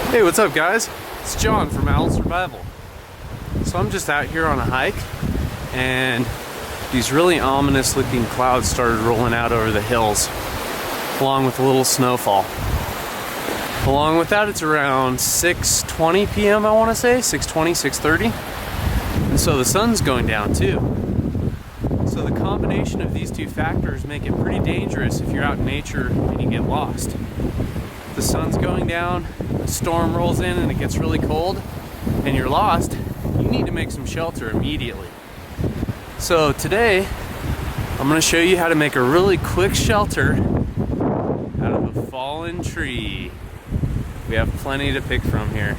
Hey, what's up guys? It's John from Owl Survival. So I'm just out here on a hike and these really ominous looking clouds started rolling out over the hills along with a little snowfall. Along with that, it's around 6:20 p.m. I want to say, 6:20, 6:30. And so the sun's going down too. So the combination of these two factors make it pretty dangerous if you're out in nature and you get lost. The sun's going down, a storm rolls in and it gets really cold and you're lost, you need to make some shelter immediately. So today I'm going to show you how to make a really quick shelter out of a fallen tree. We have plenty to pick from here.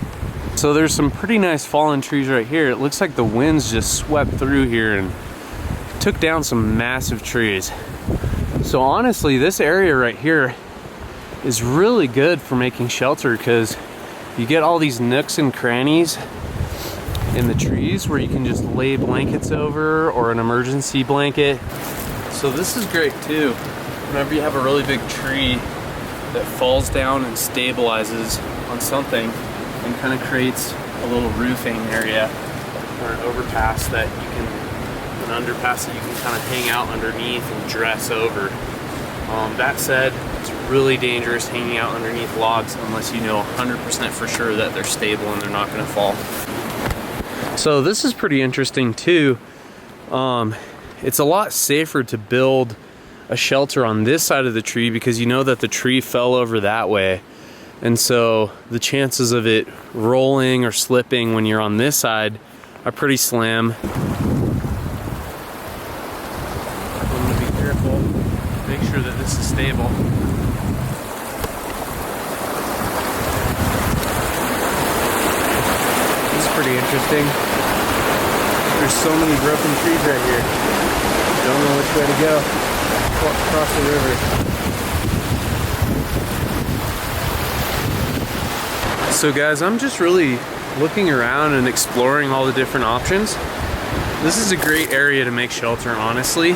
So there's some pretty nice fallen trees right here. It looks like the winds just swept through here and took down some massive trees. So honestly, this area right here is really good for making shelter because you get all these nooks and crannies in the trees where you can just lay blankets over or an emergency blanket. So this is great too. Whenever you have a really big tree that falls down and stabilizes on something and kind of creates a little roofing area or an overpass that you can, an underpass that you can kind of hang out underneath and dress over. That said, it's really dangerous hanging out underneath logs unless you know 100% for sure that they're stable and they're not going to fall. So this is pretty interesting too. It's a lot safer to build a shelter on this side of the tree because you know that the tree fell over that way. And so the chances of it rolling or slipping when you're on this side are pretty slim. Make sure that this is stable. This is pretty interesting. There's so many broken trees right here. Don't know which way to go. Across the river. So guys, I'm just really looking around and exploring all the different options. This is a great area to make shelter, honestly.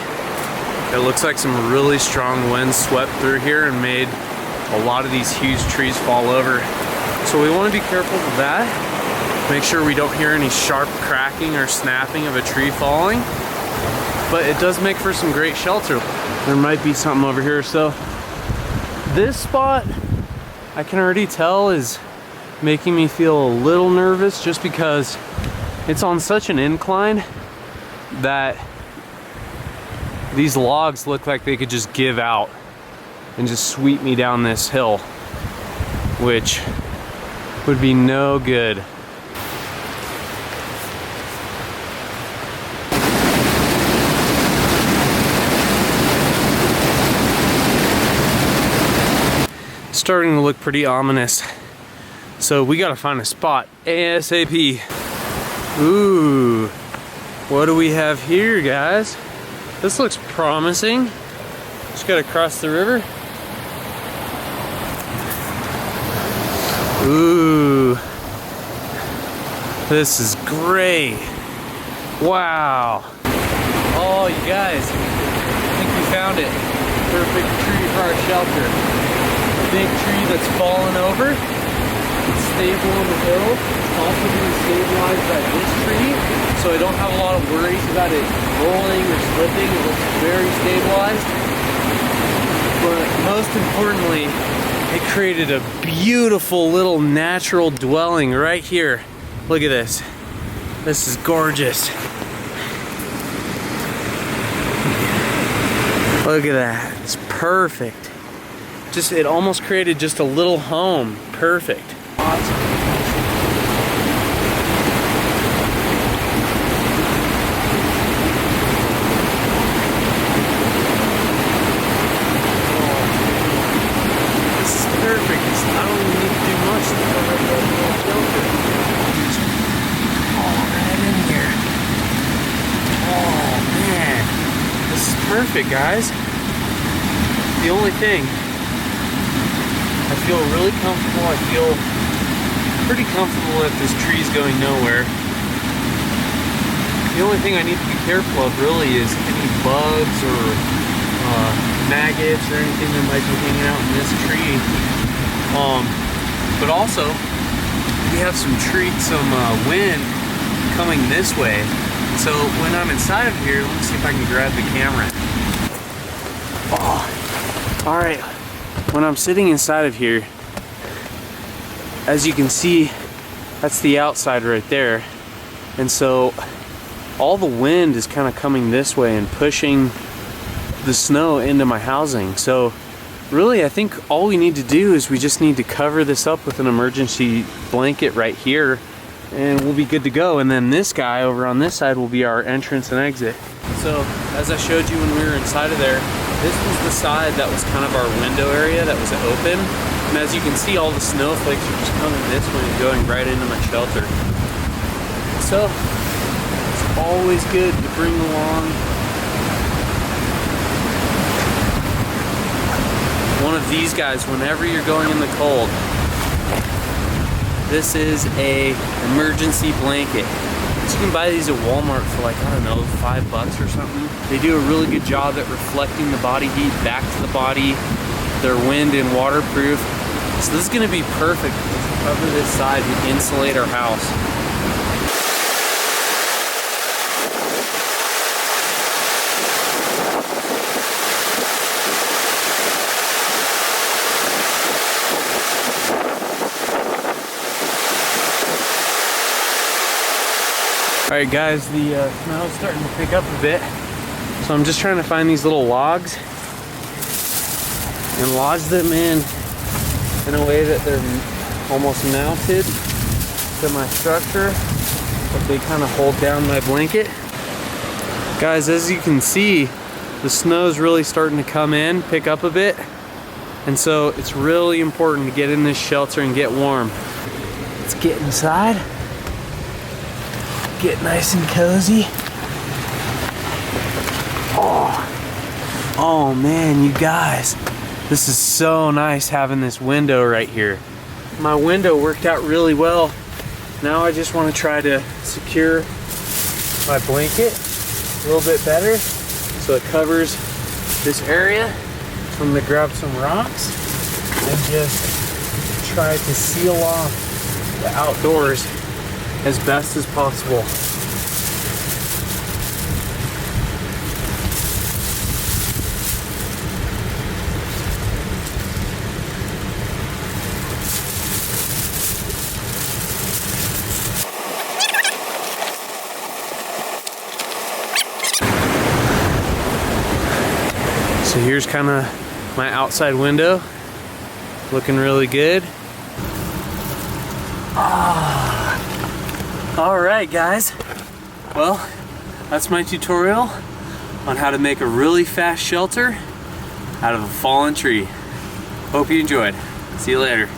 It looks like some really strong winds swept through here and made a lot of these huge trees fall over. So we want to be careful of that. Make sure we don't hear any sharp cracking or snapping of a tree falling. But it does make for some great shelter. There might be something over here. So this spot, I can already tell, is making me feel a little nervous just because it's on such an incline that these logs look like they could just give out and just sweep me down this hill, which would be no good. It's starting to look pretty ominous. So we gotta find a spot ASAP. Ooh, what do we have here, guys? This looks promising. Just gotta cross the river. Ooh, this is great. Wow. Oh, you guys, I think we found it. Perfect tree for our shelter. A big tree that's fallen over. It's stable on the hill. It's also being stabilized by this tree, so I don't have a lot of worries about it rolling or slipping. It looks very stabilized. But most importantly, it created a beautiful little natural dwelling right here. Look at this. This is gorgeous. Look at that. It's perfect. It almost created just a little home. Perfect. Awesome. This is perfect. I don't even need to do much to cover up that little shelter. All right in here. Oh man, this is perfect, guys. The only thing, I feel really comfortable. I feel pretty comfortable if this tree is going nowhere. The only thing I need to be careful of really is any bugs or maggots or anything that might be hanging out in this tree. But also, we have some wind coming this way. So when I'm inside of here, let me see if I can grab the camera. Oh, all right. When I'm sitting inside of here, as you can see, that's the outside right there. And so all the wind is kind of coming this way and pushing the snow into my housing. So really, I think all we need to do is we just need to cover this up with an emergency blanket right here, and we'll be good to go. And then this guy over on this side will be our entrance and exit. So as I showed you when we were inside of there, this was the side that was kind of our window area that was open. And as you can see, all the snowflakes are just coming this way and going right into my shelter. So it's always good to bring along one of these guys whenever you're going in the cold. This is a emergency blanket. So you can buy these at Walmart for like, I don't know, $5 or something. They do a really good job at reflecting the body heat back to the body. They're wind and waterproof. So this is gonna be perfect. Let's cover this side and insulate our house. Alright guys, the snow is starting to pick up a bit. So I'm just trying to find these little logs and lodge them in a way that they're almost mounted to my structure, but they kind of hold down my blanket. Guys, as you can see, the snow is really starting to come in, pick up a bit. And so it's really important to get in this shelter and get warm. Let's get inside. Get nice and cozy. Oh man, you guys, this is so nice having this window right here. My window worked out really well. Now I just want to try to secure my blanket a little bit better so it covers this area. So I'm gonna grab some rocks and just try to seal off the outdoors as best as possible. So here's kind of my outside window, looking really good. Alright guys, well, that's my tutorial on how to make a really fast shelter out of a fallen tree. Hope you enjoyed. See you later.